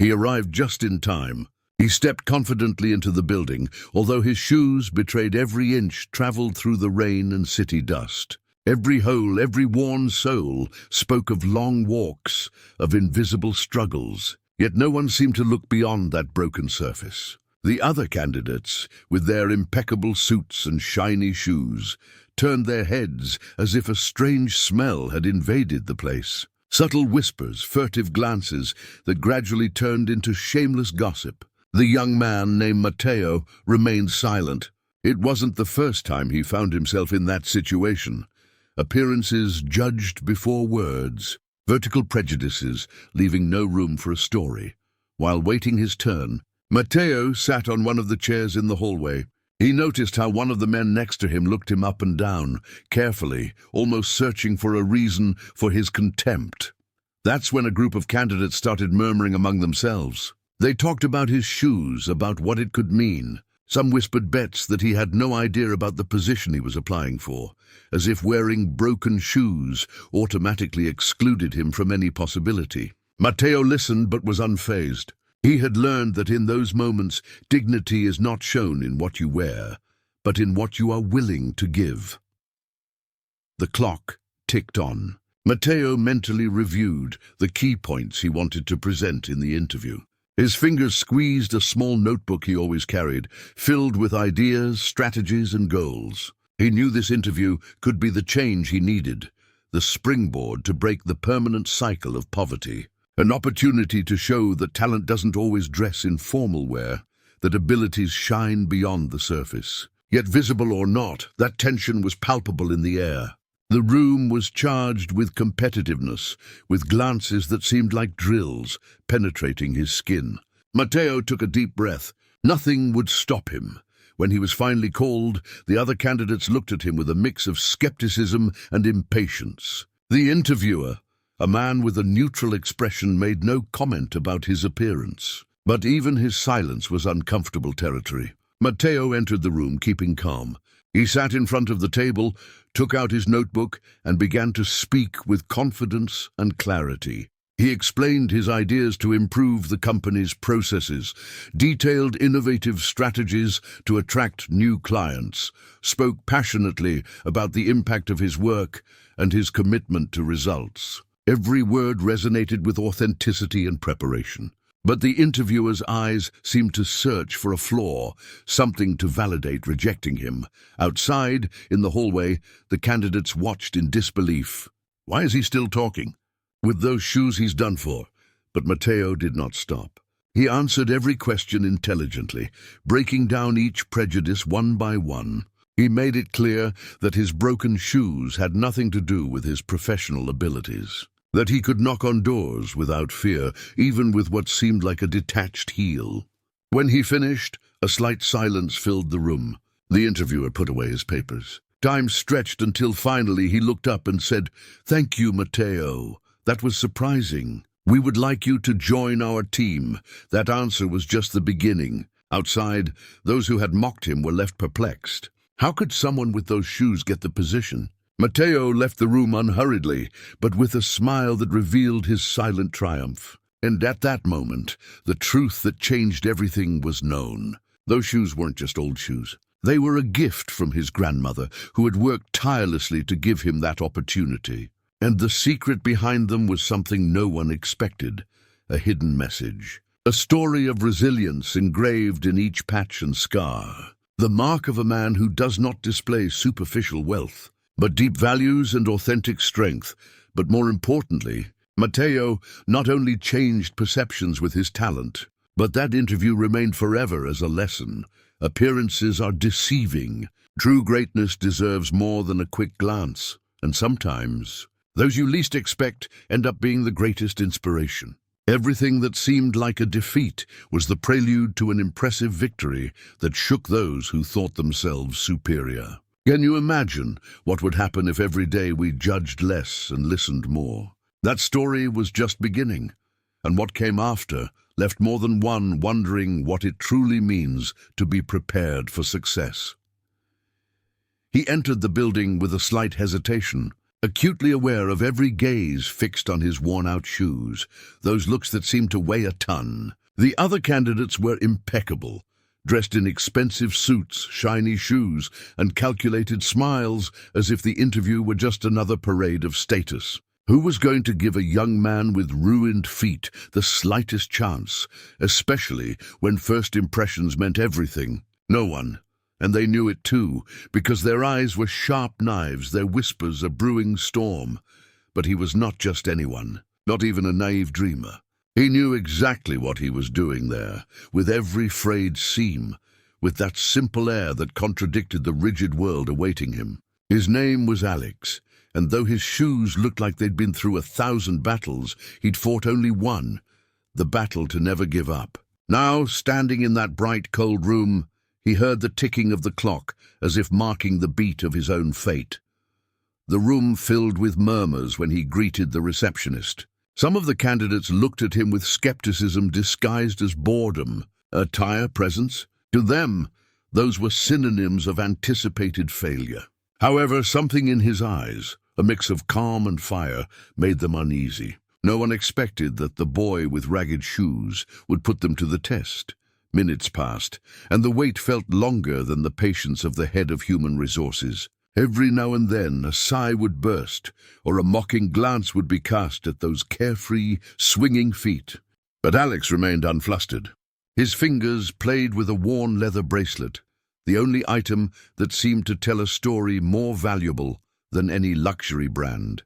He arrived just in time. He stepped confidently into the building, although his shoes betrayed every inch traveled through the rain and city dust. Every hole, every worn sole spoke of long walks, of invisible struggles. Yet no one seemed to look beyond that broken surface. The other candidates, with their impeccable suits and shiny shoes, turned their heads as if a strange smell had invaded the place. Subtle whispers, furtive glances that gradually turned into shameless gossip. The young man named Matteo remained silent. It wasn't the first time he found himself in that situation. Appearances judged before words, vertical prejudices leaving no room for a story. While waiting his turn, Matteo sat on one of the chairs in the hallway. He noticed how one of the men next to him looked him up and down, carefully, almost searching for a reason for his contempt. That's when a group of candidates started murmuring among themselves. They talked about his shoes, about what it could mean. Some whispered bets that he had no idea about the position he was applying for, as if wearing broken shoes automatically excluded him from any possibility. Matteo listened but was unfazed. He had learned that in those moments, dignity is not shown in what you wear, but in what you are willing to give. The clock ticked on. Matteo mentally reviewed the key points he wanted to present in the interview. His fingers squeezed a small notebook he always carried, filled with ideas, strategies, and goals. He knew this interview could be the change he needed, the springboard to break the permanent cycle of poverty. An opportunity to show that talent doesn't always dress in formal wear, that abilities shine beyond the surface. Yet visible or not, that tension was palpable in the air. The room was charged with competitiveness, with glances that seemed like drills penetrating his skin. Matteo took a deep breath. Nothing would stop him. When he was finally called, the other candidates looked at him with a mix of skepticism and impatience. The interviewer, a man with a neutral expression, made no comment about his appearance. But even his silence was uncomfortable territory. Matteo entered the room, keeping calm. He sat in front of the table, took out his notebook, and began to speak with confidence and clarity. He explained his ideas to improve the company's processes, detailed innovative strategies to attract new clients, spoke passionately about the impact of his work and his commitment to results. Every word resonated with authenticity and preparation. But the interviewer's eyes seemed to search for a flaw, something to validate rejecting him. Outside, in the hallway, the candidates watched in disbelief. Why is he still talking? With those shoes he's done for. But Matteo did not stop. He answered every question intelligently, breaking down each prejudice one by one. He made it clear that his broken shoes had nothing to do with his professional abilities, that he could knock on doors without fear, even with what seemed like a detached heel. When he finished, a slight silence filled the room. The interviewer put away his papers. Time stretched until finally he looked up and said, "Thank you, Matteo. That was surprising. We would like you to join our team." That answer was just the beginning. Outside, those who had mocked him were left perplexed. How could someone with those shoes get the position? Matteo left the room unhurriedly, but with a smile that revealed his silent triumph. And at that moment, the truth that changed everything was known. Those shoes weren't just old shoes. They were a gift from his grandmother, who had worked tirelessly to give him that opportunity. And the secret behind them was something no one expected, a hidden message. A story of resilience engraved in each patch and scar. The mark of a man who does not display superficial wealth, but deep values and authentic strength. But more importantly, Matteo not only changed perceptions with his talent, but that interview remained forever as a lesson. Appearances are deceiving. True greatness deserves more than a quick glance, and sometimes those you least expect end up being the greatest inspiration. Everything that seemed like a defeat was the prelude to an impressive victory that shook those who thought themselves superior. Can you imagine what would happen if every day we judged less and listened more? That story was just beginning, and what came after left more than one wondering what it truly means to be prepared for success. He entered the building with a slight hesitation. acutely aware of every gaze fixed on his worn-out shoes, those looks that seemed to weigh a ton. The other candidates were impeccable, dressed in expensive suits, shiny shoes, and calculated smiles, as if the interview were just another parade of status. Who was going to give a young man with ruined feet the slightest chance, especially when first impressions meant everything? No one. And they knew it too, because their eyes were sharp knives, their whispers a brewing storm. But he was not just anyone, not even a naive dreamer. He knew exactly what he was doing there, with every frayed seam, with that simple air that contradicted the rigid world awaiting him. His name was Alex, and though his shoes looked like they'd been through 1,000 battles, he'd fought only one, the battle to never give up. Now, standing in that bright, cold room, he heard the ticking of the clock, as if marking the beat of his own fate. The room filled with murmurs when he greeted the receptionist. Some of the candidates looked at him with skepticism disguised as boredom. Attire, presence? To them, those were synonyms of anticipated failure. However, something in his eyes, a mix of calm and fire, made them uneasy. No one expected that the boy with ragged shoes would put them to the test. Minutes passed, and the wait felt longer than the patience of the head of human resources. Every now and then a sigh would burst, or a mocking glance would be cast at those carefree, swinging feet. But Alex remained unflustered. His fingers played with a worn leather bracelet, the only item that seemed to tell a story more valuable than any luxury brand.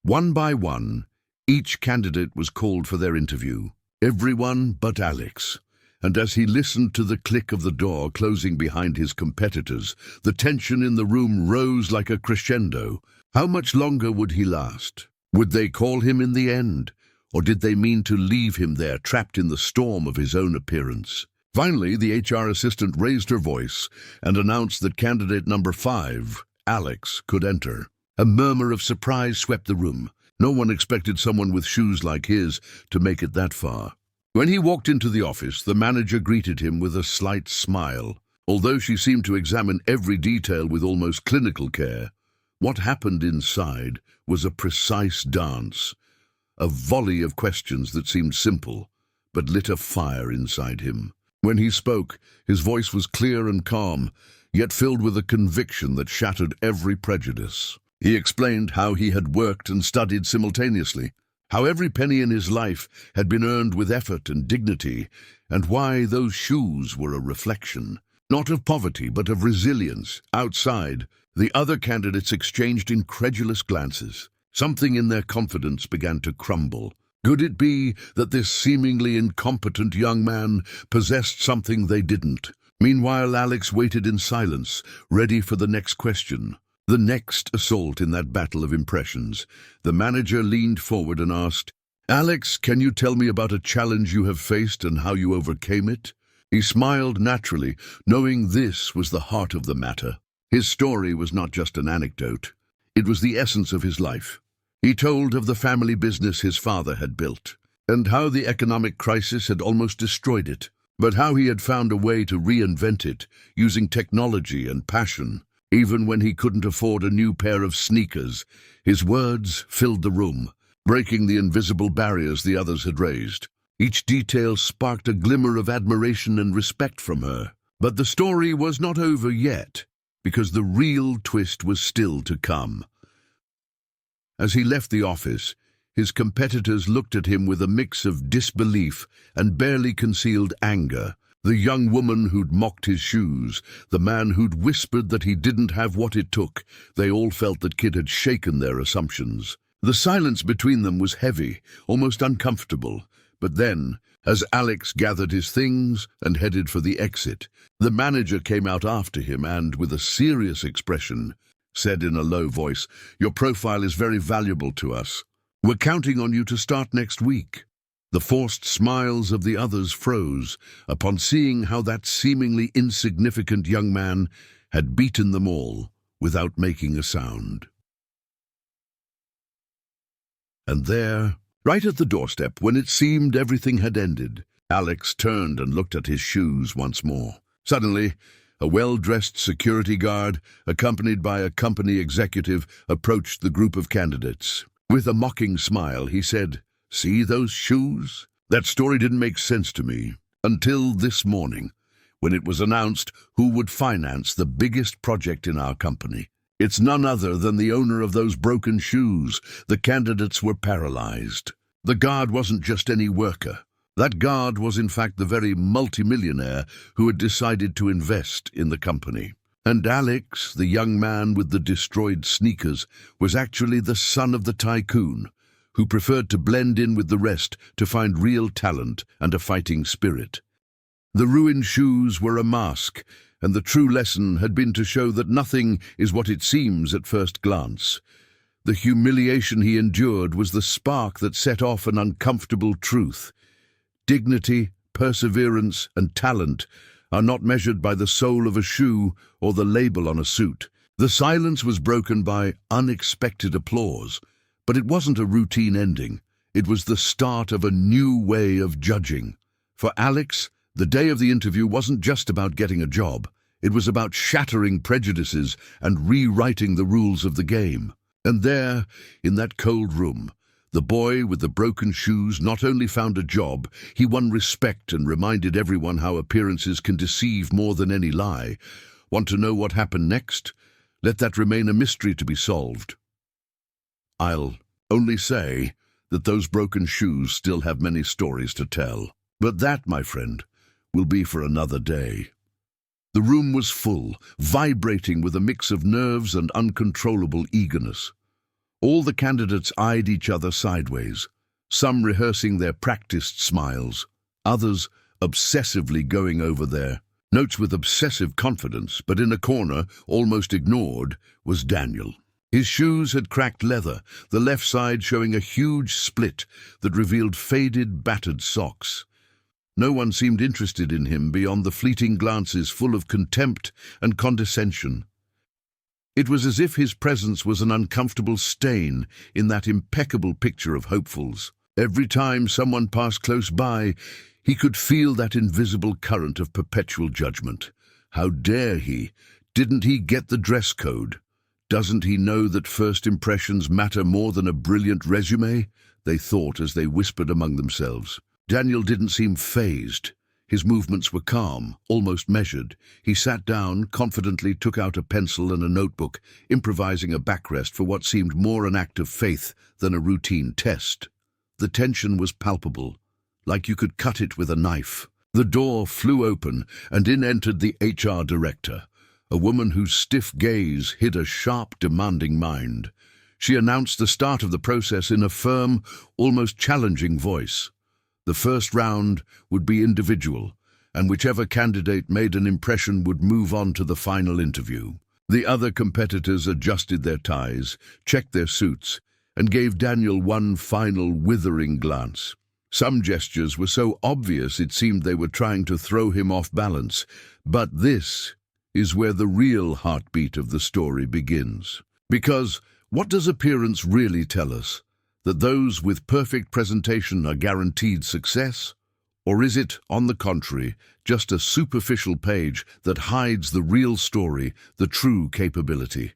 One by one, each candidate was called for their interview. Everyone but Alex. And as he listened to the click of the door closing behind his competitors, the tension in the room rose like a crescendo. How much longer would he last? Would they call him in the end? Or did they mean to leave him there, trapped in the storm of his own appearance? Finally, the HR assistant raised her voice and announced that candidate number 5, Alex, could enter. A murmur of surprise swept the room. No one expected someone with shoes like his to make it that far. When he walked into the office, the manager greeted him with a slight smile. Although she seemed to examine every detail with almost clinical care, what happened inside was a precise dance, a volley of questions that seemed simple, but lit a fire inside him. When he spoke, his voice was clear and calm, yet filled with a conviction that shattered every prejudice. He explained how he had worked and studied simultaneously, how every penny in his life had been earned with effort and dignity, and why those shoes were a reflection, not of poverty, but of resilience. Outside, the other candidates exchanged incredulous glances. Something in their confidence began to crumble. Could it be that this seemingly incompetent young man possessed something they didn't? Meanwhile, Alex waited in silence, ready for the next question. The next assault in that battle of impressions. The manager leaned forward and asked, "Alex, can you tell me about a challenge you have faced and how you overcame it?" He smiled naturally, knowing this was the heart of the matter. His story was not just an anecdote. It was the essence of his life. He told of the family business his father had built, and how the economic crisis had almost destroyed it, but how he had found a way to reinvent it, using technology and passion. Even when he couldn't afford a new pair of sneakers, his words filled the room, breaking the invisible barriers the others had raised. Each detail sparked a glimmer of admiration and respect from her. But the story was not over yet, because the real twist was still to come. As he left the office, his competitors looked at him with a mix of disbelief and barely concealed anger. The young woman who'd mocked his shoes, the man who'd whispered that he didn't have what it took, they all felt that Kid had shaken their assumptions. The silence between them was heavy, almost uncomfortable. But then, as Alex gathered his things and headed for the exit, the manager came out after him and, with a serious expression, said in a low voice, "Your profile is very valuable to us. We're counting on you to start next week." The forced smiles of the others froze upon seeing how that seemingly insignificant young man had beaten them all without making a sound. And there, right at the doorstep, when it seemed everything had ended, Alex turned and looked at his shoes once more. Suddenly, A well-dressed security guard, accompanied by a company executive, approached the group of candidates. With a mocking smile, he said, "See those shoes? That story didn't make sense to me until this morning, when it was announced who would finance the biggest project in our company. It's none other than the owner of those broken shoes." The candidates were paralyzed. The guard wasn't just any worker. That guard was in fact the very multimillionaire who had decided to invest in the company. And Alex, the young man with the destroyed sneakers, was actually the son of the tycoon, who preferred to blend in with the rest to find real talent and a fighting spirit. The ruined shoes were a mask, and the true lesson had been to show that nothing is what it seems at first glance. The humiliation he endured was the spark that set off an uncomfortable truth. Dignity, perseverance, and talent are not measured by the sole of a shoe or the label on a suit. The silence was broken by unexpected applause, but it wasn't a routine ending. It was the start of a new way of judging. For Alex, the day of the interview wasn't just about getting a job. It was about shattering prejudices and rewriting the rules of the game. And there, in that cold room, the boy with the broken shoes not only found a job, he won respect and reminded everyone how appearances can deceive more than any lie. Want to know what happened next? Let that remain a mystery to be solved. I'll only say that those broken shoes still have many stories to tell. But that, my friend, will be for another day. The room was full, vibrating with a mix of nerves and uncontrollable eagerness. All the candidates eyed each other sideways, some rehearsing their practiced smiles, others obsessively going over their notes with obsessive confidence. But in a corner, almost ignored, was Daniel. His shoes had cracked leather, the left side showing a huge split that revealed faded, battered socks. No one seemed interested in him beyond the fleeting glances full of contempt and condescension. It was as if his presence was an uncomfortable stain in that impeccable picture of hopefuls. Every time someone passed close by, he could feel that invisible current of perpetual judgment. How dare he? Didn't he get the dress code? Doesn't he know that first impressions matter more than a brilliant resume? They thought as they whispered among themselves. Daniel didn't seem fazed. His movements were calm, almost measured. He sat down, confidently took out a pencil and a notebook, improvising a backrest for what seemed more an act of faith than a routine test. The tension was palpable, like you could cut it with a knife. The door flew open, and in entered the HR director, a woman whose stiff gaze hid a sharp, demanding mind. She announced the start of the process in a firm, almost challenging voice. The first round would be individual, and whichever candidate made an impression would move on to the final interview. The other competitors adjusted their ties, checked their suits, and gave Daniel one final withering glance. Some gestures were so obvious it seemed they were trying to throw him off balance. But this is where the real heartbeat of the story begins. Because what does appearance really tell us? That those with perfect presentation are guaranteed success? Or is it, on the contrary, just a superficial page that hides the real story, the true capability?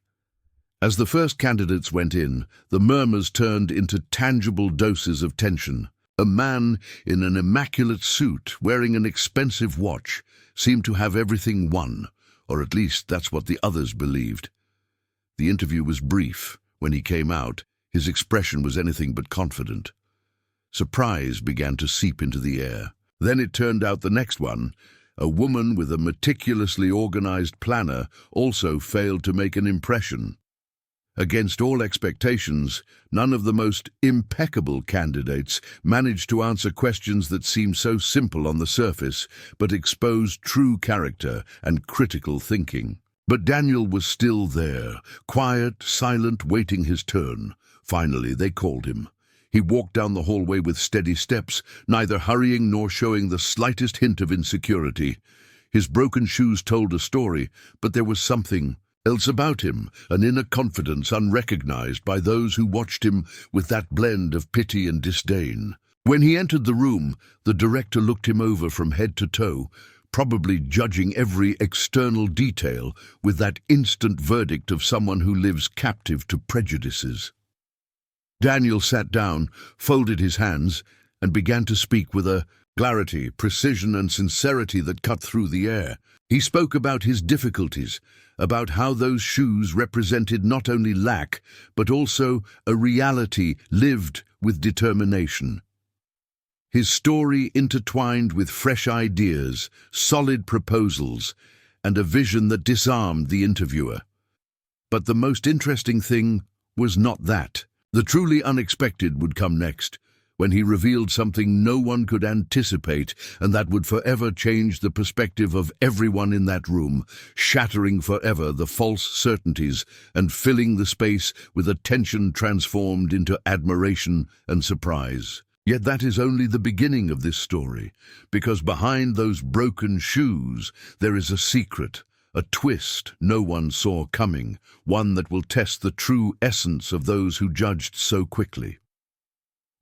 As the first candidates went in, the murmurs turned into tangible doses of tension. A man in an immaculate suit, wearing an expensive watch, seemed to have everything won, or at least that's what the others believed. The interview was brief. When he came out, his expression was anything but confident. Surprise began to seep into the air. Then it turned out the next one, a woman with a meticulously organized planner, also failed to make an impression. Against all expectations, none of the most impeccable candidates managed to answer questions that seemed so simple on the surface, but exposed true character and critical thinking. But Daniel was still there, quiet, silent, waiting his turn. Finally, they called him. He walked down the hallway with steady steps, neither hurrying nor showing the slightest hint of insecurity. His broken shoes told a story, but there was something else about him, an inner confidence unrecognized by those who watched him with that blend of pity and disdain. When he entered the room, the director looked him over from head to toe, probably judging every external detail with that instant verdict of someone who lives captive to prejudices. Daniel sat down, folded his hands, and began to speak with a clarity, precision, and sincerity that cut through the air. He spoke about his difficulties, about how those shoes represented not only lack, but also a reality lived with determination. His story intertwined with fresh ideas, solid proposals, and a vision that disarmed the interviewer. But the most interesting thing was not that. The truly unexpected would come next, when he revealed something no one could anticipate, and that would forever change the perspective of everyone in that room, shattering forever the false certainties and filling the space with a tension transformed into admiration and surprise. Yet that is only the beginning of this story, because behind those broken shoes there is a secret, a twist no one saw coming, one that will test the true essence of those who judged so quickly.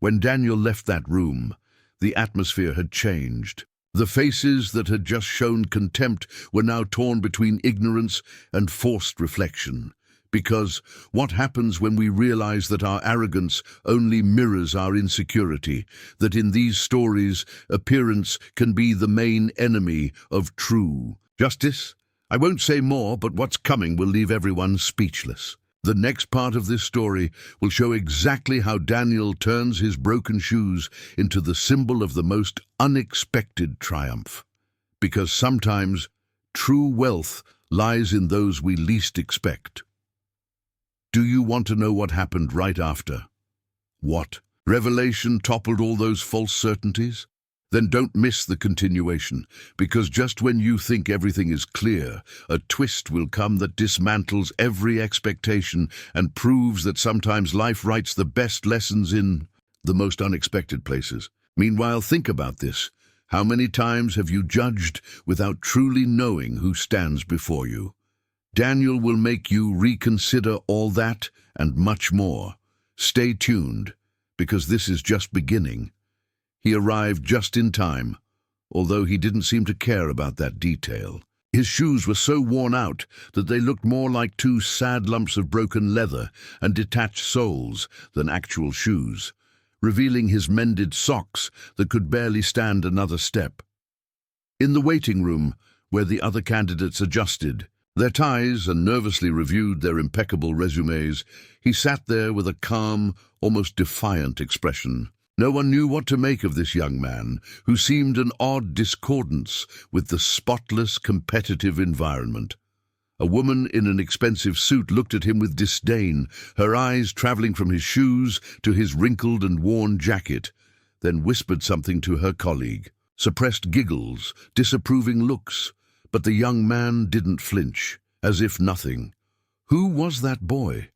When Daniel left that room, the atmosphere had changed. The faces that had just shown contempt were now torn between ignorance and forced reflection. Because what happens when we realize that our arrogance only mirrors our insecurity, that in these stories appearance can be the main enemy of true justice? I won't say more, but what's coming will leave everyone speechless. The next part of this story will show exactly how Daniel turns his broken shoes into the symbol of the most unexpected triumph. Because sometimes true wealth lies in those we least expect. Do you want to know what happened right after? What? Revelation toppled all those false certainties? Then don't miss the continuation, because just when you think everything is clear, a twist will come that dismantles every expectation and proves that sometimes life writes the best lessons in the most unexpected places. Meanwhile, think about this. How many times have you judged without truly knowing who stands before you? Daniel will make you reconsider all that and much more. Stay tuned, because this is just beginning. He arrived just in time, although he didn't seem to care about that detail. His shoes were so worn out that they looked more like two sad lumps of broken leather and detached soles than actual shoes, revealing his mended socks that could barely stand another step. In the waiting room, where the other candidates adjusted their ties and nervously reviewed their impeccable resumes, he sat there with a calm, almost defiant expression. No one knew what to make of this young man, who seemed an odd discordance with the spotless, competitive environment. A woman in an expensive suit looked at him with disdain, her eyes traveling from his shoes to his wrinkled and worn jacket, then whispered something to her colleague. Suppressed giggles, disapproving looks, but the young man didn't flinch, as if nothing. Who was that boy?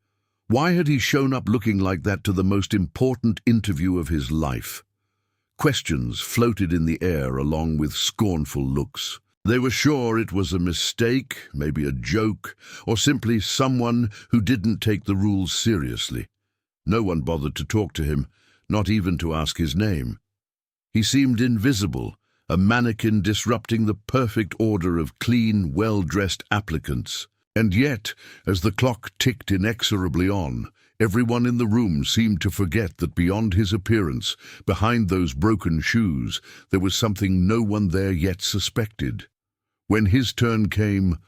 Why had he shown up looking like that to the most important interview of his life? Questions floated in the air along with scornful looks. They were sure it was a mistake, maybe a joke, or simply someone who didn't take the rules seriously. No one bothered to talk to him, not even to ask his name. He seemed invisible, a mannequin disrupting the perfect order of clean, well-dressed applicants. And yet, as the clock ticked inexorably on, everyone in the room seemed to forget that beyond his appearance, behind those broken shoes, there was something no one there yet suspected. When his turn came,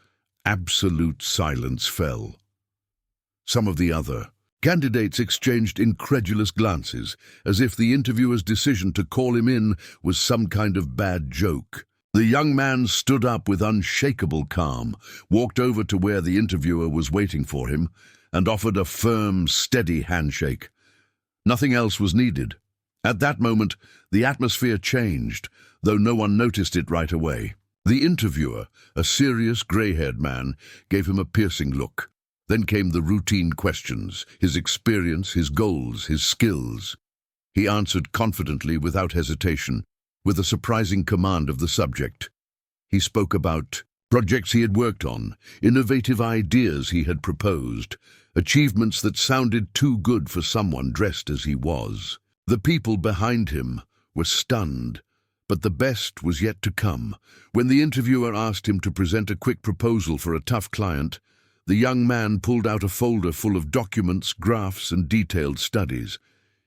absolute silence fell. Some of the other candidates exchanged incredulous glances, as if the interviewer's decision to call him in was some kind of bad joke. The young man stood up with unshakable calm, walked over to where the interviewer was waiting for him, and offered a firm, steady handshake. Nothing else was needed. At that moment, the atmosphere changed, though no one noticed it right away. The interviewer, a serious, grey-haired man, gave him a piercing look. Then came the routine questions, his experience, his goals, his skills. He answered confidently without hesitation, with a surprising command of the subject. He spoke about projects he had worked on, innovative ideas he had proposed, achievements that sounded too good for someone dressed as he was. The people behind him were stunned, But the best was yet to come. When the interviewer asked him to present a quick proposal for a tough client, the young man pulled out a folder full of documents, graphs, and detailed studies.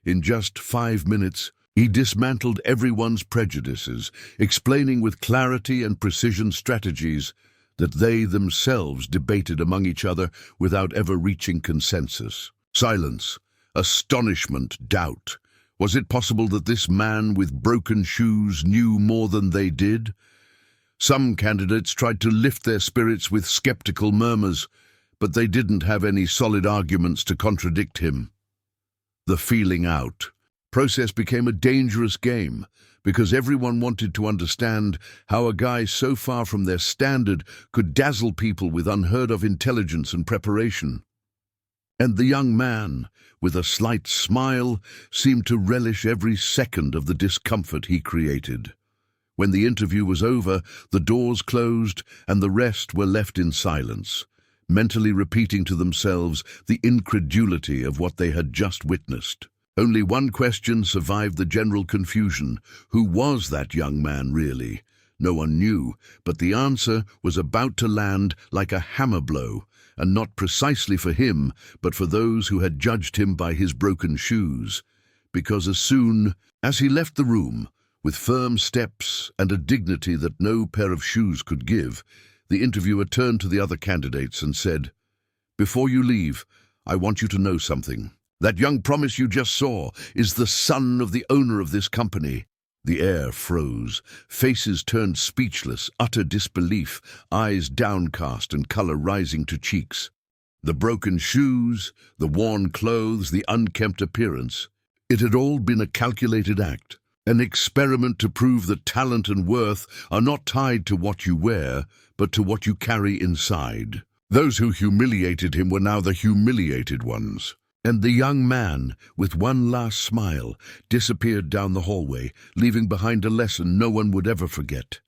In just 5 minutes, he dismantled everyone's prejudices, explaining with clarity and precision strategies that they themselves debated among each other without ever reaching consensus. Silence, astonishment, doubt. Was it possible that this man with broken shoes knew more than they did? Some candidates tried to lift their spirits with skeptical murmurs, but they didn't have any solid arguments to contradict him. The feeling out process became a dangerous game because everyone wanted to understand how a guy so far from their standard could dazzle people with unheard-of intelligence and preparation. And the young man, with a slight smile, seemed to relish every second of the discomfort he created. When the interview was over, the doors closed and the rest were left in silence, mentally repeating to themselves the incredulity of what they had just witnessed. Only one question survived the general confusion. Who was that young man really? No one knew, but the answer was about to land like a hammer blow, and not precisely for him, but for those who had judged him by his broken shoes. Because as soon as he left the room, with firm steps and a dignity that no pair of shoes could give, the interviewer turned to the other candidates and said, "Before you leave, I want you to know something. That young promise you just saw is the son of the owner of this company." The air froze. Faces turned speechless, utter disbelief, eyes downcast and color rising to cheeks. The broken shoes, the worn clothes, the unkempt appearance. It had all been a calculated act, an experiment to prove that talent and worth are not tied to what you wear, but to what you carry inside. Those who humiliated him were now the humiliated ones. And the young man, with one last smile, disappeared down the hallway, leaving behind a lesson no one would ever forget.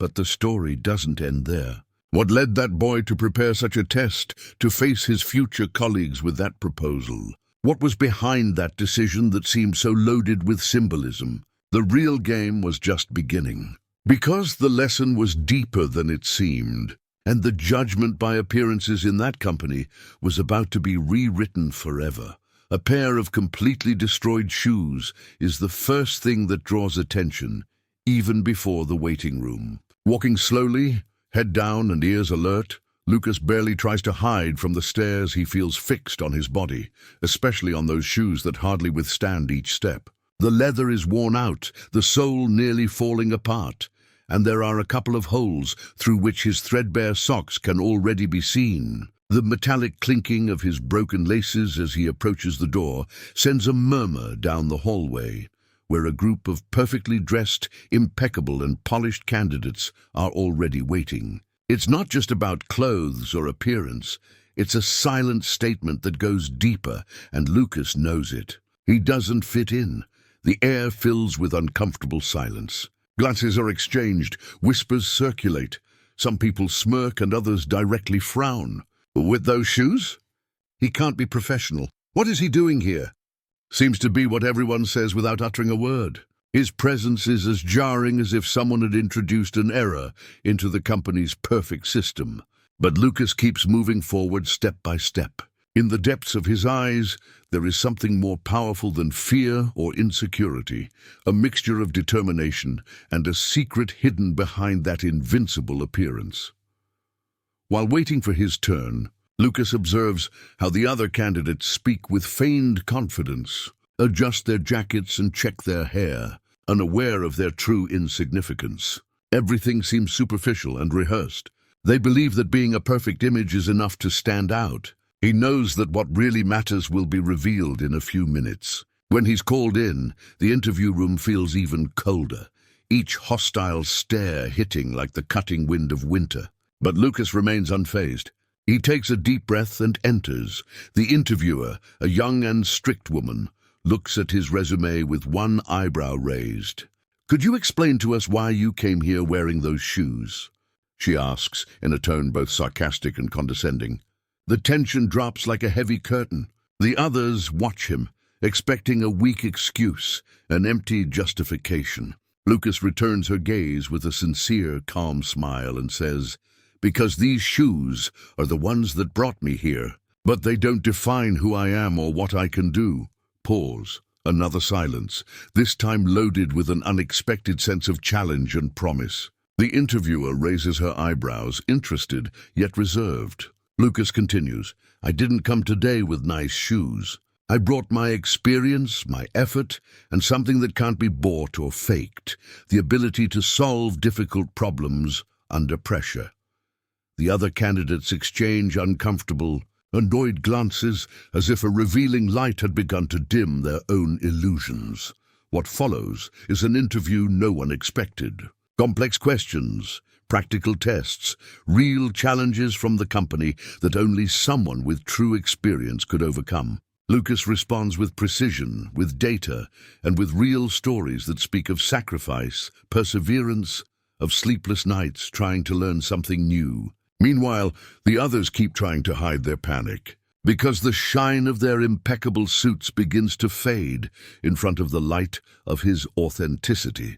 But the story doesn't end there. What led that boy to prepare such a test, to face his future colleagues with that proposal? What was behind that decision that seemed so loaded with symbolism? The real game was just beginning. Because the lesson was deeper than it seemed, and the judgment by appearances in that company was about to be rewritten forever. A pair of completely destroyed shoes is the first thing that draws attention, even before the waiting room. Walking slowly, head down and ears alert, Lucas barely tries to hide from the stares he feels fixed on his body, especially on those shoes that hardly withstand each step. The leather is worn out, the sole nearly falling apart, and there are a couple of holes through which his threadbare socks can already be seen. The metallic clinking of his broken laces as he approaches the door sends a murmur down the hallway, where a group of perfectly dressed, impeccable and polished candidates are already waiting. It's not just about clothes or appearance. It's a silent statement that goes deeper, and Lucas knows it. He doesn't fit in. The air fills with uncomfortable silence. Glances are exchanged, whispers circulate. Some people smirk and others directly frown. With those shoes? He can't be professional. What is he doing here? Seems to be what everyone says without uttering a word. His presence is as jarring as if someone had introduced an error into the company's perfect system. But Lucas keeps moving forward step by step. In the depths of his eyes, there is something more powerful than fear or insecurity, a mixture of determination and a secret hidden behind that invincible appearance. While waiting for his turn, Lucas observes how the other candidates speak with feigned confidence, adjust their jackets and check their hair, unaware of their true insignificance. Everything seems superficial and rehearsed. They believe that being a perfect image is enough to stand out. He knows that what really matters will be revealed in a few minutes. When he's called in, the interview room feels even colder, each hostile stare hitting like the cutting wind of winter. But Lucas remains unfazed. He takes a deep breath and enters. The interviewer, a young and strict woman, looks at his resume with one eyebrow raised. "Could you explain to us why you came here wearing those shoes?" she asks, in a tone both sarcastic and condescending. The tension drops like a heavy curtain. The others watch him, expecting a weak excuse, an empty justification. Lucas returns her gaze with a sincere, calm smile and says, "Because these shoes are the ones that brought me here. But they don't define who I am or what I can do." Pause. Another silence, this time loaded with an unexpected sense of challenge and promise. The interviewer raises her eyebrows, interested yet reserved. Lucas continues, "I didn't come today with nice shoes. I brought my experience, my effort, and something that can't be bought or faked, the ability to solve difficult problems under pressure." The other candidates exchange uncomfortable, annoyed glances, as if a revealing light had begun to dim their own illusions. What follows is an interview no one expected. Complex questions, practical tests, real challenges from the company that only someone with true experience could overcome. Lucas responds with precision, with data, and with real stories that speak of sacrifice, perseverance, of sleepless nights trying to learn something new. Meanwhile, the others keep trying to hide their panic, because the shine of their impeccable suits begins to fade in front of the light of his authenticity.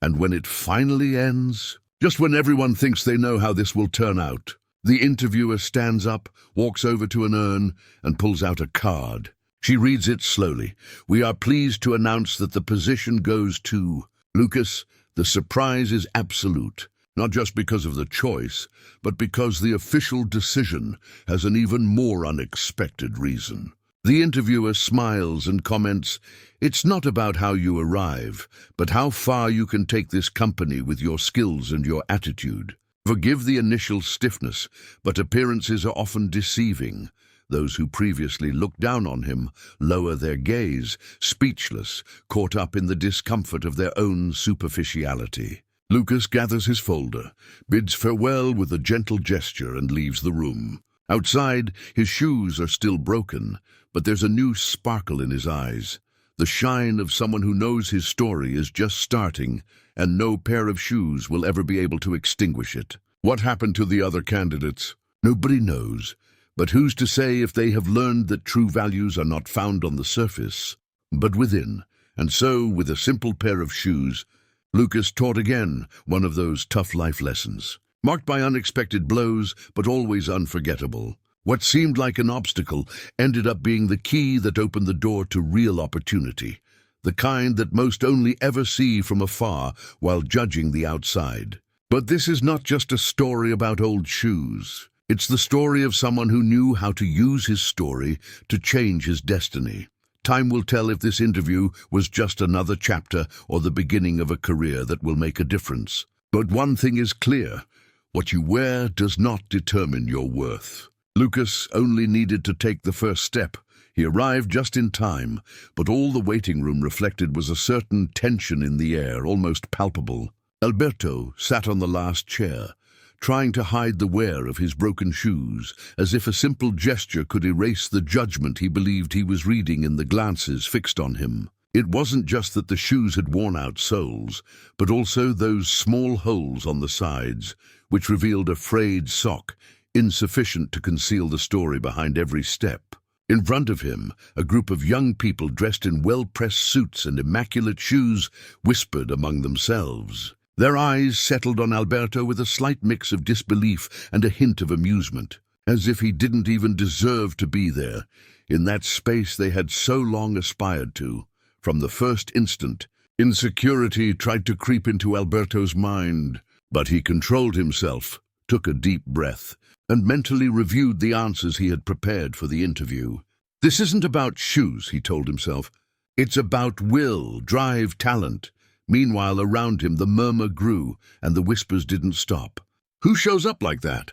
And when it finally ends, just when everyone thinks they know how this will turn out, the interviewer stands up, walks over to an urn, and pulls out a card. She reads it slowly. "We are pleased to announce that the position goes to..." Lucas, the surprise is absolute. Not just because of the choice, but because the official decision has an even more unexpected reason. The interviewer smiles and comments, "It's not about how you arrive, but how far you can take this company with your skills and your attitude. Forgive the initial stiffness, but appearances are often deceiving. Those who previously looked down on him lower their gaze, speechless, caught up in the discomfort of their own superficiality." Lucas gathers his folder, bids farewell with a gentle gesture, and leaves the room. Outside, his shoes are still broken, but there's a new sparkle in his eyes. The shine of someone who knows his story is just starting, and no pair of shoes will ever be able to extinguish it. What happened to the other candidates? Nobody knows, but who's to say if they have learned that true values are not found on the surface, but within? And so, with a simple pair of shoes, Lucas taught again one of those tough life lessons, marked by unexpected blows, but always unforgettable. What seemed like an obstacle ended up being the key that opened the door to real opportunity, the kind that most only ever see from afar while judging the outside. But this is not just a story about old shoes. It's the story of someone who knew how to use his story to change his destiny. Time will tell if this interview was just another chapter or the beginning of a career that will make a difference. But one thing is clear: what you wear does not determine your worth. Lucas only needed to take the first step. He arrived just in time, but all the waiting room reflected was a certain tension in the air, almost palpable. Alberto sat on the last chair, trying to hide the wear of his broken shoes, as if a simple gesture could erase the judgment he believed he was reading in the glances fixed on him. It wasn't just that the shoes had worn out soles, but also those small holes on the sides, which revealed a frayed sock, insufficient to conceal the story behind every step. In front of him, a group of young people dressed in well-pressed suits and immaculate shoes whispered among themselves. Their eyes settled on Alberto with a slight mix of disbelief and a hint of amusement, as if he didn't even deserve to be there, in that space they had so long aspired to. From the first instant, insecurity tried to creep into Alberto's mind, but he controlled himself, took a deep breath, and mentally reviewed the answers he had prepared for the interview. "This isn't about shoes," he told himself. "It's about will, drive, talent." Meanwhile, around him the murmur grew, and the whispers didn't stop. Who shows up like that?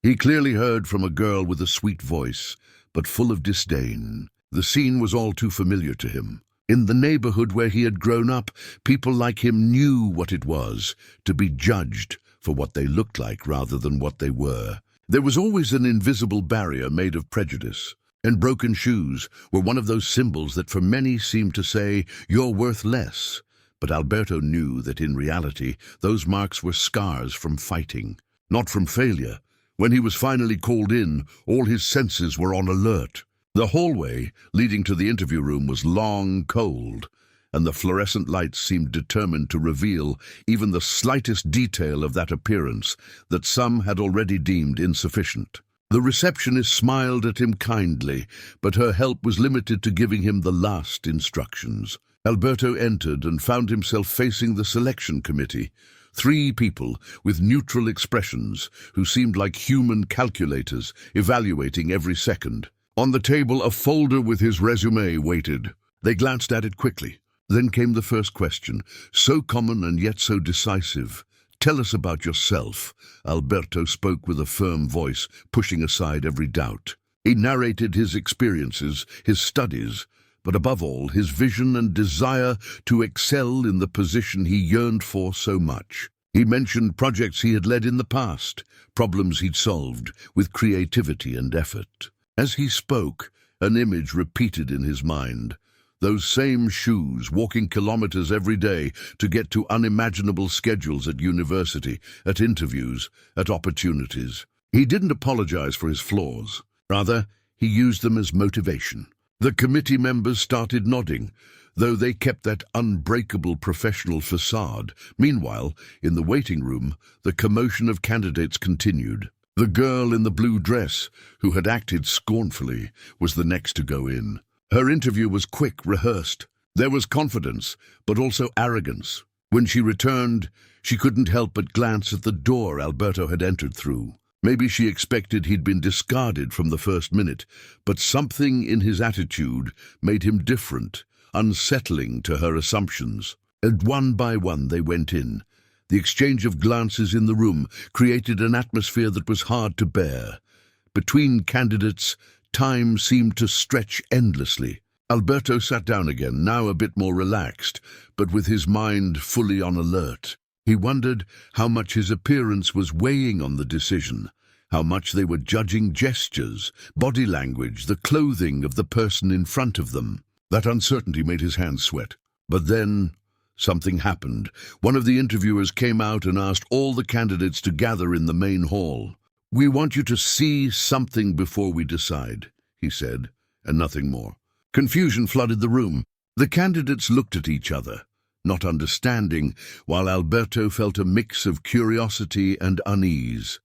He clearly heard from a girl with a sweet voice, but full of disdain. The scene was all too familiar to him. In the neighborhood where he had grown up, people like him knew what it was to be judged for what they looked like rather than what they were. There was always an invisible barrier made of prejudice, and broken shoes were one of those symbols that for many seemed to say, "You're worth less." But Alberto knew that in reality, those marks were scars from fighting, not from failure. When he was finally called in, all his senses were on alert. The hallway leading to the interview room was long, cold, and the fluorescent lights seemed determined to reveal even the slightest detail of that appearance that some had already deemed insufficient. The receptionist smiled at him kindly, but her help was limited to giving him the last instructions. Alberto entered and found himself facing the selection committee. 3 people with neutral expressions who seemed like human calculators evaluating every second. On the table, a folder with his resume waited. They glanced at it quickly. Then came the first question, so common and yet so decisive. "Tell us about yourself." Alberto spoke with a firm voice, pushing aside every doubt. He narrated his experiences, his studies, but above all, his vision and desire to excel in the position he yearned for so much. He mentioned projects he had led in the past, problems he'd solved with creativity and effort. As he spoke, an image repeated in his mind. Those same shoes, walking kilometers every day to get to unimaginable schedules at university, at interviews, at opportunities. He didn't apologize for his flaws. Rather, he used them as motivation. The committee members started nodding, though they kept that unbreakable professional facade. Meanwhile, in the waiting room, the commotion of candidates continued. The girl in the blue dress, who had acted scornfully, was the next to go in. Her interview was quick, rehearsed. There was confidence, but also arrogance. When she returned, she couldn't help but glance at the door Alberto had entered through. Maybe she expected he'd been discarded from the first minute, but something in his attitude made him different, unsettling to her assumptions. And one by one they went in. The exchange of glances in the room created an atmosphere that was hard to bear. Between candidates, time seemed to stretch endlessly. Alberto sat down again, now a bit more relaxed, but with his mind fully on alert. He wondered how much his appearance was weighing on the decision, how much they were judging gestures, body language, the clothing of the person in front of them. That uncertainty made his hands sweat. But then something happened. One of the interviewers came out and asked all the candidates to gather in the main hall. "We want you to see something before we decide," he said, and nothing more. Confusion flooded the room. The candidates looked at each other, not understanding, while Alberto felt a mix of curiosity and unease.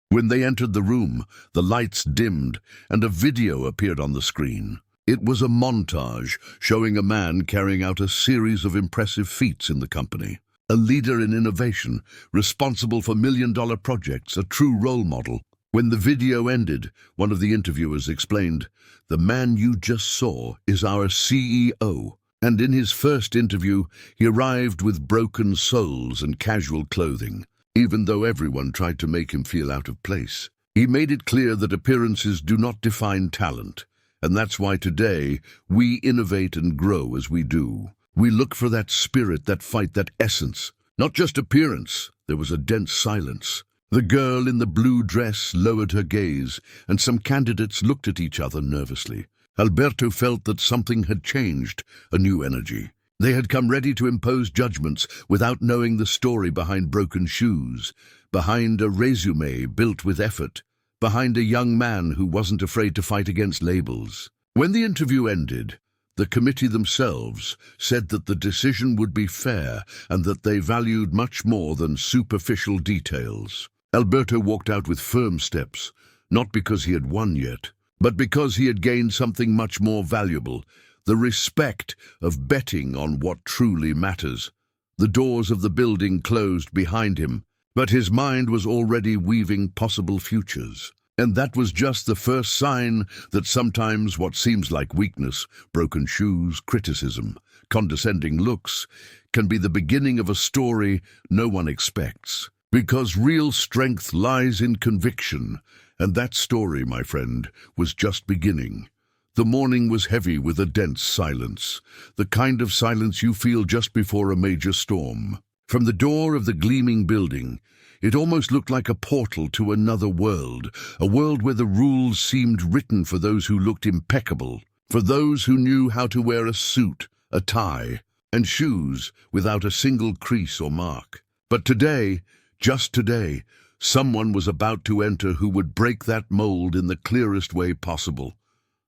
When they entered the room, the lights dimmed and a video appeared on the screen. It was a montage showing a man carrying out a series of impressive feats in the company. A leader in innovation, responsible for million-dollar projects, a true role model. When the video ended, one of the interviewers explained, "The man you just saw is our CEO." And in his first interview, he arrived with broken soles and casual clothing, even though everyone tried to make him feel out of place. He made it clear that appearances do not define talent, and that's why today we innovate and grow as we do. We look for that spirit, that fight, that essence, not just appearance. There was a dense silence. The girl in the blue dress lowered her gaze, and some candidates looked at each other nervously. Alberto felt that something had changed, a new energy. They had come ready to impose judgments without knowing the story behind broken shoes, behind a resume built with effort, behind a young man who wasn't afraid to fight against labels. When the interview ended, the committee themselves said that the decision would be fair and that they valued much more than superficial details. Alberto walked out with firm steps, not because he had won yet, but because he had gained something much more valuable, the respect of betting on what truly matters. The doors of the building closed behind him, but his mind was already weaving possible futures. And that was just the first sign that sometimes what seems like weakness, broken shoes, criticism, condescending looks, can be the beginning of a story no one expects. Because real strength lies in conviction, and that story, my friend, was just beginning. The morning was heavy with a dense silence, the kind of silence you feel just before a major storm. From the door of the gleaming building, it almost looked like a portal to another world, a world where the rules seemed written for those who looked impeccable, for those who knew how to wear a suit, a tie, and shoes without a single crease or mark. But today, just today, someone was about to enter who would break that mold in the clearest way possible.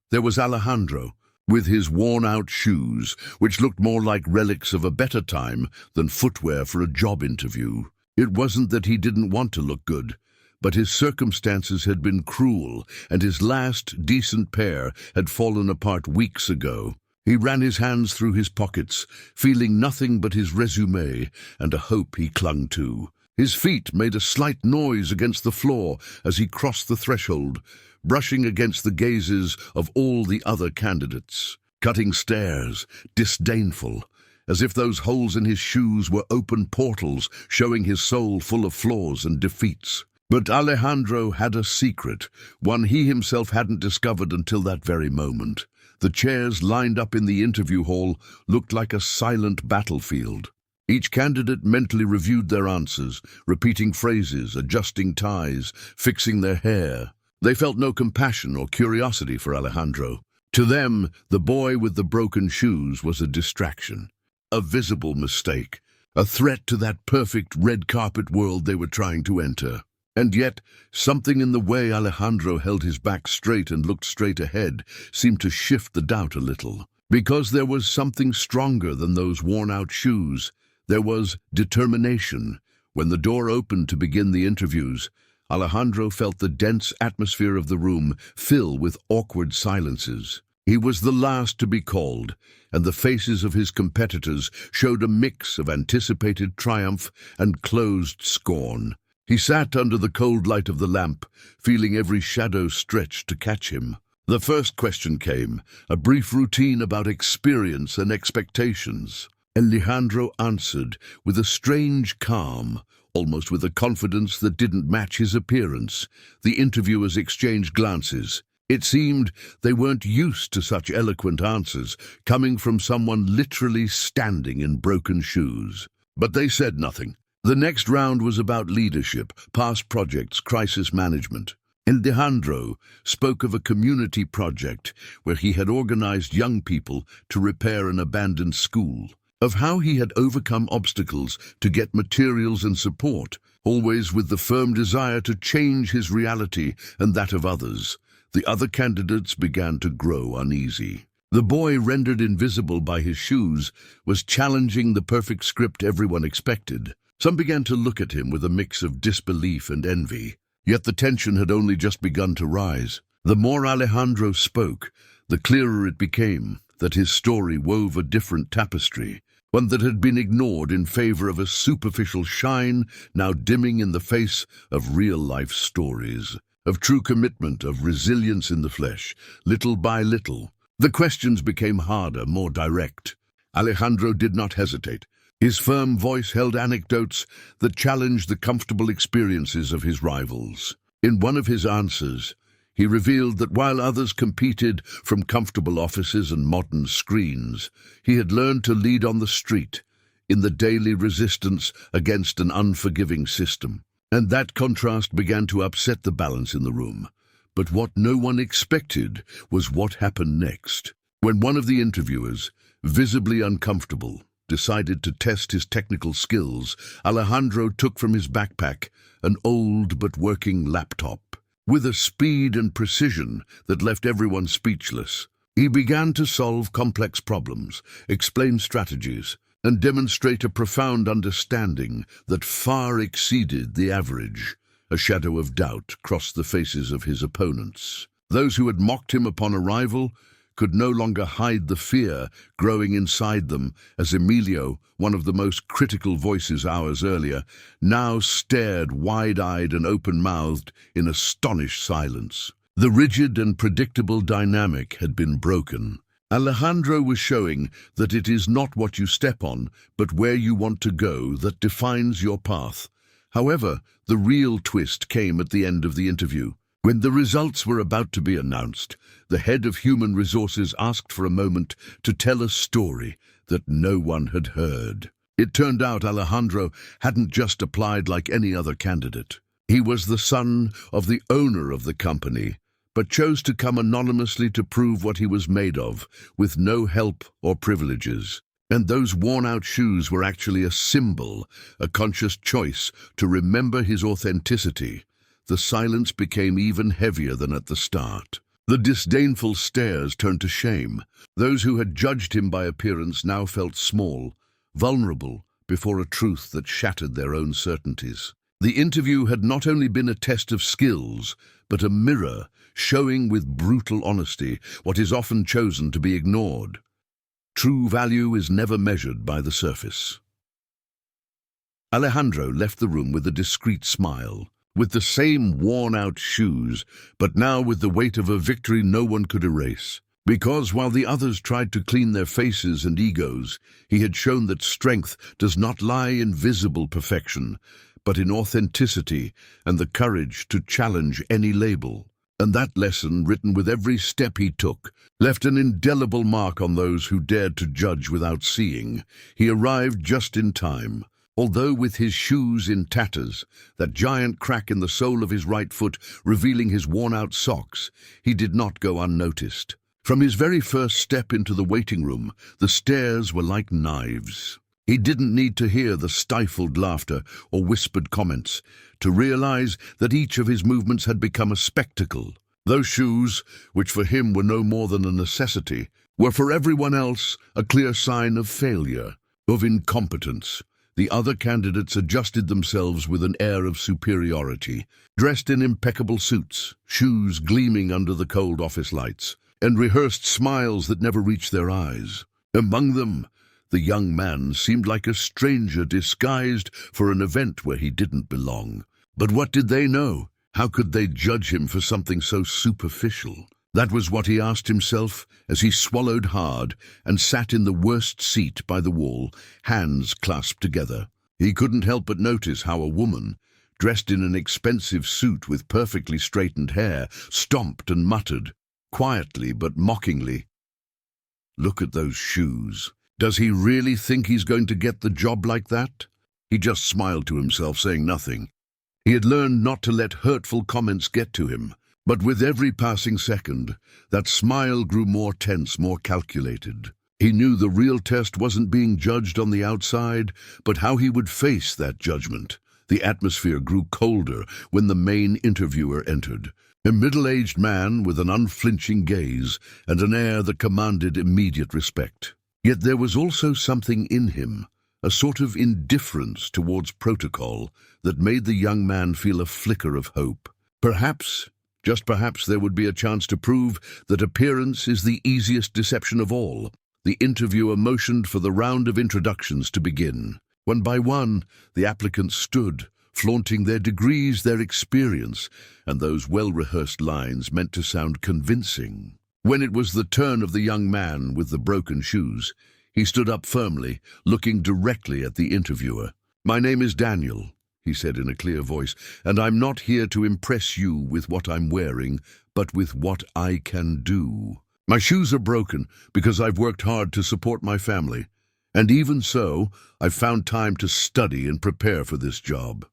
There was Alejandro, with his worn-out shoes, which looked more like relics of a better time than footwear for a job interview. It wasn't that he didn't want to look good, but his circumstances had been cruel, and his last decent pair had fallen apart weeks ago. He ran his hands through his pockets, feeling nothing but his resume and a hope he clung to. His feet made a slight noise against the floor as he crossed the threshold, brushing against the gazes of all the other candidates. Cutting stares, disdainful, as if those holes in his shoes were open portals showing his soul full of flaws and defeats. But Alejandro had a secret, one he himself hadn't discovered until that very moment. The chairs lined up in the interview hall looked like a silent battlefield. Each candidate mentally reviewed their answers, repeating phrases, adjusting ties, fixing their hair. They felt no compassion or curiosity for Alejandro. To them, the boy with the broken shoes was a distraction, a visible mistake, a threat to that perfect red carpet world they were trying to enter. And yet, something in the way Alejandro held his back straight and looked straight ahead seemed to shift the doubt a little. Because there was something stronger than those worn-out shoes. There was determination. When the door opened to begin the interviews, Alejandro felt the dense atmosphere of the room fill with awkward silences. He was the last to be called, and the faces of his competitors showed a mix of anticipated triumph and closed scorn. He sat under the cold light of the lamp, feeling every shadow stretch to catch him. The first question came, a brief routine about experience and expectations. Alejandro answered with a strange calm, almost with a confidence that didn't match his appearance. The interviewers exchanged glances. It seemed they weren't used to such eloquent answers, coming from someone literally standing in broken shoes. But they said nothing. The next round was about leadership, past projects, crisis management. Alejandro spoke of a community project where he had organized young people to repair an abandoned school, of how he had overcome obstacles to get materials and support, always with the firm desire to change his reality and that of others. The other candidates began to grow uneasy. The boy, rendered invisible by his shoes, was challenging the perfect script everyone expected. Some began to look at him with a mix of disbelief and envy. Yet the tension had only just begun to rise. The more Alejandro spoke, the clearer it became that his story wove a different tapestry, one that had been ignored in favor of a superficial shine now dimming in the face of real-life stories, of true commitment, of resilience in the flesh. Little by little, the questions became harder, more direct. Alejandro did not hesitate. His firm voice held anecdotes that challenged the comfortable experiences of his rivals. In one of his answers, he revealed that while others competed from comfortable offices and modern screens, he had learned to lead on the street, in the daily resistance against an unforgiving system. And that contrast began to upset the balance in the room. But what no one expected was what happened next. When one of the interviewers, visibly uncomfortable, decided to test his technical skills, Alejandro took from his backpack an old but working laptop. With a speed and precision that left everyone speechless, he began to solve complex problems, explain strategies, and demonstrate a profound understanding that far exceeded the average. A shadow of doubt crossed the faces of his opponents. Those who had mocked him upon arrival could no longer hide the fear growing inside them as Emilio, one of the most critical voices hours earlier, now stared wide-eyed and open-mouthed in astonished silence. The rigid and predictable dynamic had been broken. Alejandro was showing that it is not what you step on, but where you want to go that defines your path. However, the real twist came at the end of the interview. When the results were about to be announced, the head of human resources asked for a moment to tell a story that no one had heard. It turned out Alejandro hadn't just applied like any other candidate. He was the son of the owner of the company, but chose to come anonymously to prove what he was made of, with no help or privileges. And those worn-out shoes were actually a symbol, a conscious choice to remember his authenticity. The silence became even heavier than at the start. The disdainful stares turned to shame. Those who had judged him by appearance now felt small, vulnerable before a truth that shattered their own certainties. The interview had not only been a test of skills, but a mirror showing with brutal honesty what is often chosen to be ignored. True value is never measured by the surface. Alejandro left the room with a discreet smile, with the same worn-out shoes, but now with the weight of a victory no one could erase. Because while the others tried to clean their faces and egos, he had shown that strength does not lie in visible perfection, but in authenticity and the courage to challenge any label. And that lesson, written with every step he took, left an indelible mark on those who dared to judge without seeing. He arrived just in time. Although with his shoes in tatters, that giant crack in the sole of his right foot revealing his worn-out socks, he did not go unnoticed. From his very first step into the waiting room, the stares were like knives. He didn't need to hear the stifled laughter or whispered comments to realize that each of his movements had become a spectacle. Those shoes, which for him were no more than a necessity, were for everyone else a clear sign of failure, of incompetence. The other candidates adjusted themselves with an air of superiority, dressed in impeccable suits, shoes gleaming under the cold office lights, and rehearsed smiles that never reached their eyes. Among them, the young man seemed like a stranger disguised for an event where he didn't belong. But what did they know? How could they judge him for something so superficial? That was what he asked himself as he swallowed hard and sat in the worst seat by the wall, hands clasped together. He couldn't help but notice how a woman, dressed in an expensive suit with perfectly straightened hair, stomped and muttered, quietly but mockingly, "Look at those shoes. Does he really think he's going to get the job like that?" He just smiled to himself, saying nothing. He had learned not to let hurtful comments get to him. But with every passing second, that smile grew more tense, more calculated. He knew the real test wasn't being judged on the outside, but how he would face that judgment. The atmosphere grew colder when the main interviewer entered. A middle-aged man with an unflinching gaze and an air that commanded immediate respect. Yet there was also something in him, a sort of indifference towards protocol that made the young man feel a flicker of hope. Perhaps, just perhaps, there would be a chance to prove that appearance is the easiest deception of all. The interviewer motioned for the round of introductions to begin. One by one, the applicants stood, flaunting their degrees, their experience, and those well-rehearsed lines meant to sound convincing. When it was the turn of the young man with the broken shoes, he stood up firmly, looking directly at the interviewer. "My name is Daniel," he said in a clear voice, "and I'm not here to impress you with what I'm wearing, but with what I can do. My shoes are broken because I've worked hard to support my family, and even so, I've found time to study and prepare for this job."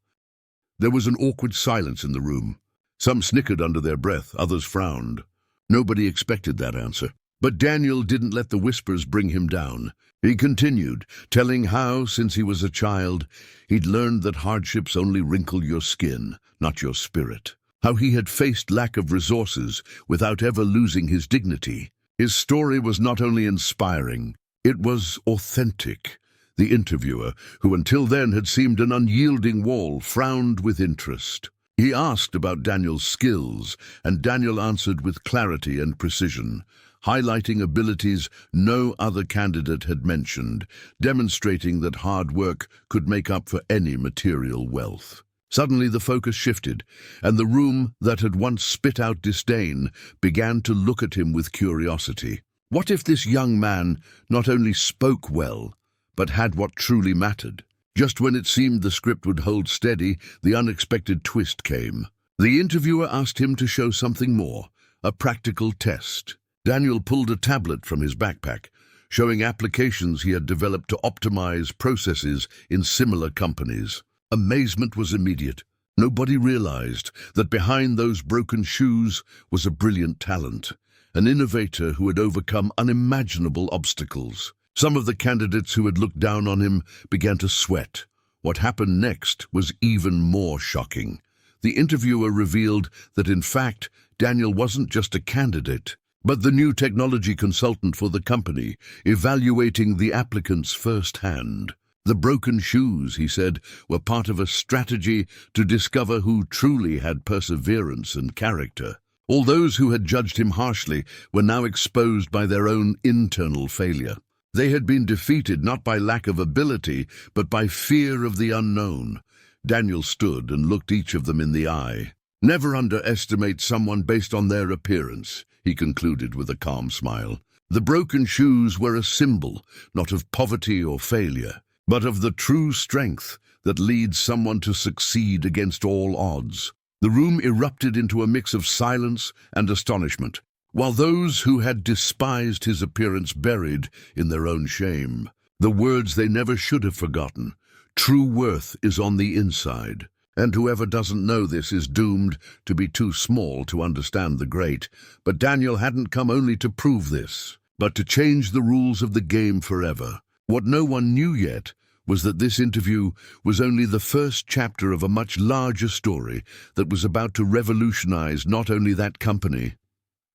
There was an awkward silence in the room. Some snickered under their breath, others frowned. Nobody expected that answer. But Daniel didn't let the whispers bring him down. He continued, telling how, since he was a child, he'd learned that hardships only wrinkle your skin, not your spirit. How he had faced lack of resources without ever losing his dignity. His story was not only inspiring, it was authentic. The interviewer, who until then had seemed an unyielding wall, frowned with interest. He asked about Daniel's skills, and Daniel answered with clarity and precision, highlighting abilities no other candidate had mentioned, demonstrating that hard work could make up for any material wealth. Suddenly the focus shifted, and the room that had once spit out disdain began to look at him with curiosity. What if this young man not only spoke well, but had what truly mattered? Just when it seemed the script would hold steady, the unexpected twist came. The interviewer asked him to show something more, a practical test. Daniel pulled a tablet from his backpack, showing applications he had developed to optimize processes in similar companies. Amazement was immediate. Nobody realized that behind those broken shoes was a brilliant talent, an innovator who had overcome unimaginable obstacles. Some of the candidates who had looked down on him began to sweat. What happened next was even more shocking. the interviewer revealed that in fact, Daniel wasn't just a candidate, but the new technology consultant for the company, evaluating the applicants firsthand. The broken shoes, he said, were part of a strategy to discover who truly had perseverance and character. All those who had judged him harshly were now exposed by their own internal failure. They had been defeated not by lack of ability, but by fear of the unknown. Daniel stood and looked each of them in the eye. "Never underestimate someone based on their appearance," he concluded with a calm smile. The broken shoes were a symbol, not of poverty or failure, but of the true strength that leads someone to succeed against all odds. The room erupted into a mix of silence and astonishment, while those who had despised his appearance buried in their own shame the words they never should have forgotten: "True worth is on the inside." And whoever doesn't know this is doomed to be too small to understand the great. But Daniel hadn't come only to prove this, but to change the rules of the game forever. What no one knew yet was that this interview was only the first chapter of a much larger story that was about to revolutionize not only that company,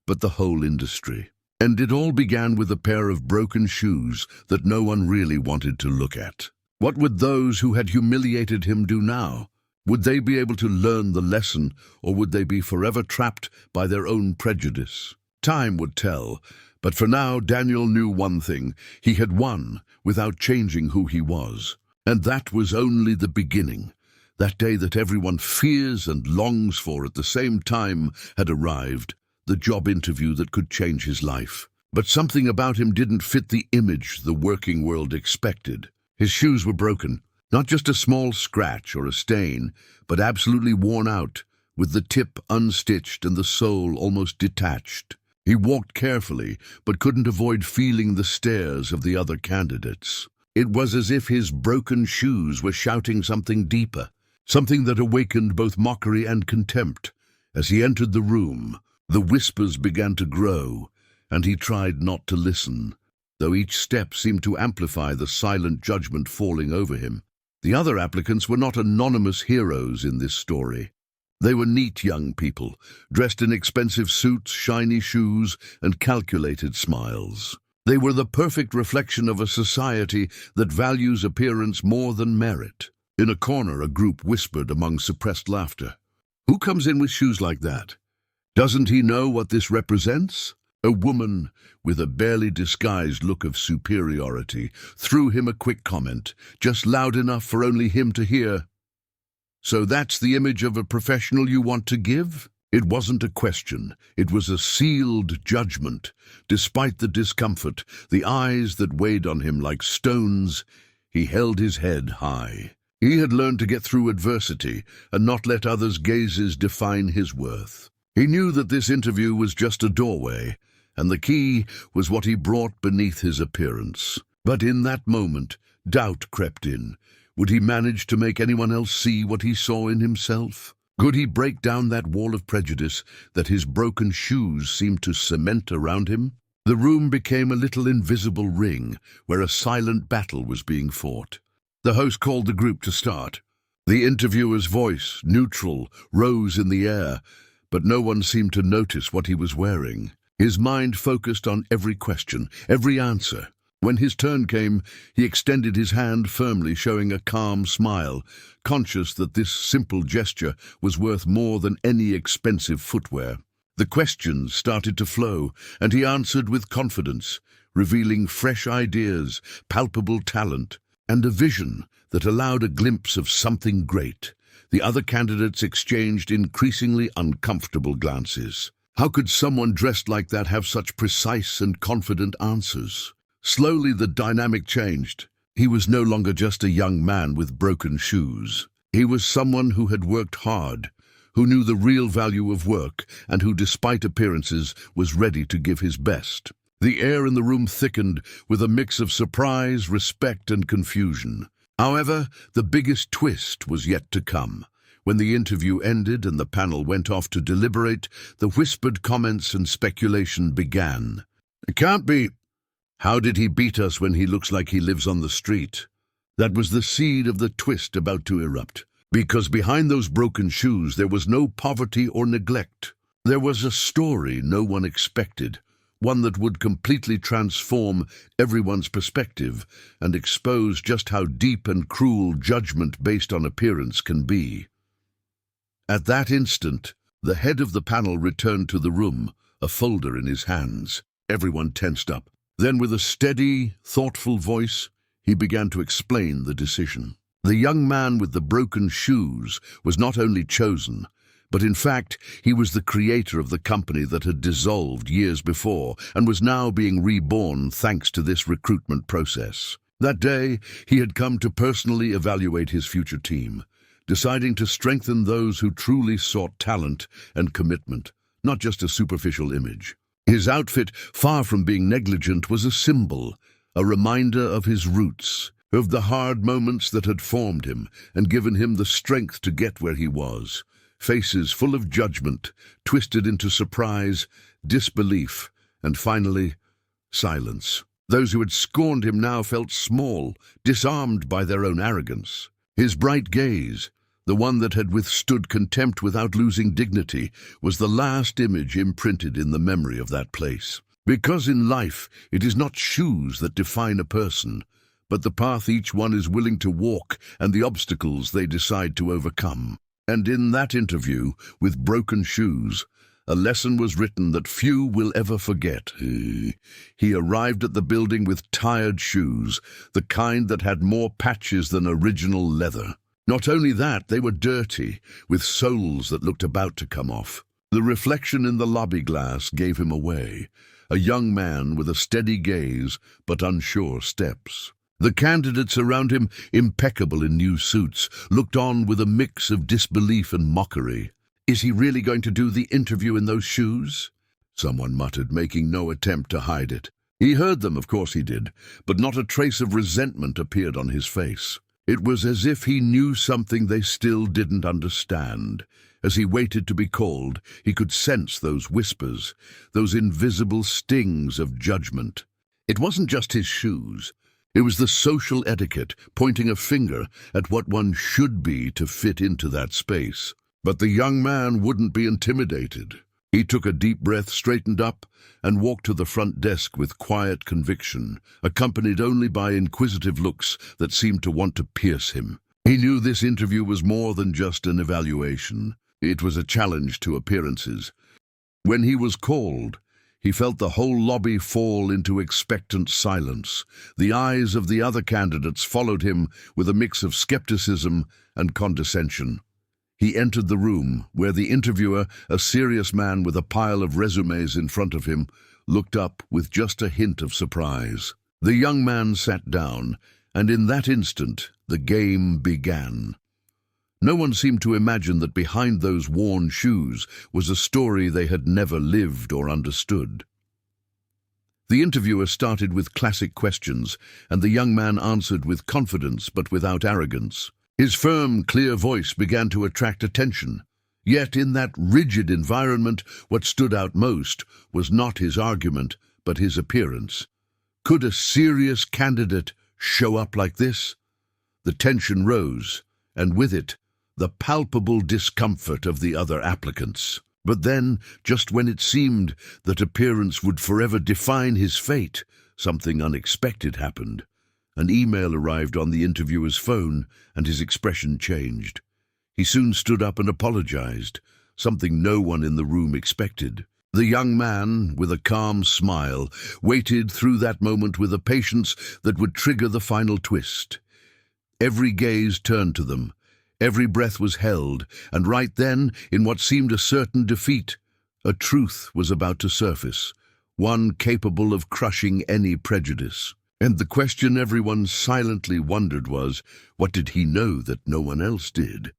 but the whole industry. And it all began with a pair of broken shoes that no one really wanted to look at. What would those who had humiliated him do now? Would they be able to learn the lesson, or would they be forever trapped by their own prejudice? Time would tell, but for now Daniel knew one thing: he had won without changing who he was. And that was only the beginning. That day that everyone fears and longs for at the same time had arrived, the job interview that could change his life. But something about him didn't fit the image the working world expected. His shoes were broken, not just a small scratch or a stain, but absolutely worn out, with the tip unstitched and the sole almost detached. He walked carefully, but couldn't avoid feeling the stares of the other candidates. It was as if his broken shoes were shouting something deeper, something that awakened both mockery and contempt. As he entered the room, the whispers began to grow, and he tried not to listen, though each step seemed to amplify the silent judgment falling over him. The other applicants were not anonymous heroes in this story. They were neat young people, dressed in expensive suits, shiny shoes, and calculated smiles. They were the perfect reflection of a society that values appearance more than merit. In a corner, a group whispered among suppressed laughter, "Who comes in with shoes like that? Doesn't he know what this represents?" A woman, with a barely disguised look of superiority, threw him a quick comment, just loud enough for only him to hear. "So that's the image of a professional you want to give?" It wasn't a question, it was a sealed judgment. Despite the discomfort, the eyes that weighed on him like stones, he held his head high. He had learned to get through adversity and not let others' gazes define his worth. He knew that this interview was just a doorway, and the key was what he brought beneath his appearance. But in that moment, doubt crept in. Would he manage to make anyone else see what he saw in himself? Could he break down that wall of prejudice that his broken shoes seemed to cement around him? The room became a little invisible ring where a silent battle was being fought. The host called the group to start. The interviewer's voice, neutral, rose in the air, but no one seemed to notice what he was wearing. His mind focused on every question, every answer. When his turn came, he extended his hand firmly, showing a calm smile, conscious that this simple gesture was worth more than any expensive footwear. The questions started to flow, and he answered with confidence, revealing fresh ideas, palpable talent, and a vision that allowed a glimpse of something great. The other candidates exchanged increasingly uncomfortable glances. How could someone dressed like that have such precise and confident answers? Slowly the dynamic changed. He was no longer just a young man with broken shoes. He was someone who had worked hard, who knew the real value of work, and who, despite appearances, was ready to give his best. The air in the room thickened with a mix of surprise, respect, and confusion. However, the biggest twist was yet to come. When the interview ended and the panel went off to deliberate, the whispered comments and speculation began. "It can't be. How did he beat us when he looks like he lives on the street?" That was the seed of the twist about to erupt. Because behind those broken shoes there was no poverty or neglect. There was a story no one expected, one that would completely transform everyone's perspective and expose just how deep and cruel judgment based on appearance can be. At that instant, the head of the panel returned to the room, a folder in his hands. Everyone tensed up. Then, with a steady, thoughtful voice, he began to explain the decision. The young man with the broken shoes was not only chosen, but in fact, he was the creator of the company that had dissolved years before and was now being reborn thanks to this recruitment process. That day, he had come to personally evaluate his future team, deciding to strengthen those who truly sought talent and commitment, not just a superficial image. His outfit, far from being negligent, was a symbol, a reminder of his roots, of the hard moments that had formed him and given him the strength to get where he was. Faces full of judgment, twisted into surprise, disbelief, and finally, silence. Those who had scorned him now felt small, disarmed by their own arrogance. His bright gaze, the one that had withstood contempt without losing dignity, was the last image imprinted in the memory of that place. Because in life, it is not shoes that define a person, but the path each one is willing to walk and the obstacles they decide to overcome. And in that interview, with broken shoes, a lesson was written that few will ever forget. He arrived at the building with tired shoes, the kind that had more patches than original leather. Not only that, they were dirty, with soles that looked about to come off. The reflection in the lobby glass gave him away, a young man with a steady gaze but unsure steps. The candidates around him, impeccable in new suits, looked on with a mix of disbelief and mockery. "Is he really going to do the interview in those shoes?" someone muttered, making no attempt to hide it. He heard them, of course he did, but not a trace of resentment appeared on his face. It was as if he knew something they still didn't understand. As he waited to be called, he could sense those whispers, those invisible stings of judgment. It wasn't just his shoes. It was the social etiquette, pointing a finger at what one should be to fit into that space. But the young man wouldn't be intimidated. He took a deep breath, straightened up, and walked to the front desk with quiet conviction, accompanied only by inquisitive looks that seemed to want to pierce him. He knew this interview was more than just an evaluation. It was a challenge to appearances. When he was called, he felt the whole lobby fall into expectant silence. The eyes of the other candidates followed him with a mix of skepticism and condescension. He entered the room, where the interviewer, a serious man with a pile of resumes in front of him, looked up with just a hint of surprise. The young man sat down, and in that instant, the game began. No one seemed to imagine that behind those worn shoes was a story they had never lived or understood. The interviewer started with classic questions, and the young man answered with confidence but without arrogance. His firm, clear voice began to attract attention. Yet in that rigid environment, what stood out most was not his argument, but his appearance. Could a serious candidate show up like this? The tension rose, and with it, the palpable discomfort of the other applicants. But then, just when it seemed that appearance would forever define his fate, something unexpected happened. An email arrived on the interviewer's phone, and his expression changed. He soon stood up and apologized, something no one in the room expected. The young man, with a calm smile, waited through that moment with a patience that would trigger the final twist. Every gaze turned to them. Every breath was held, and right then, in what seemed a certain defeat, a truth was about to surface, one capable of crushing any prejudice. And the question everyone silently wondered was, what did he know that no one else did?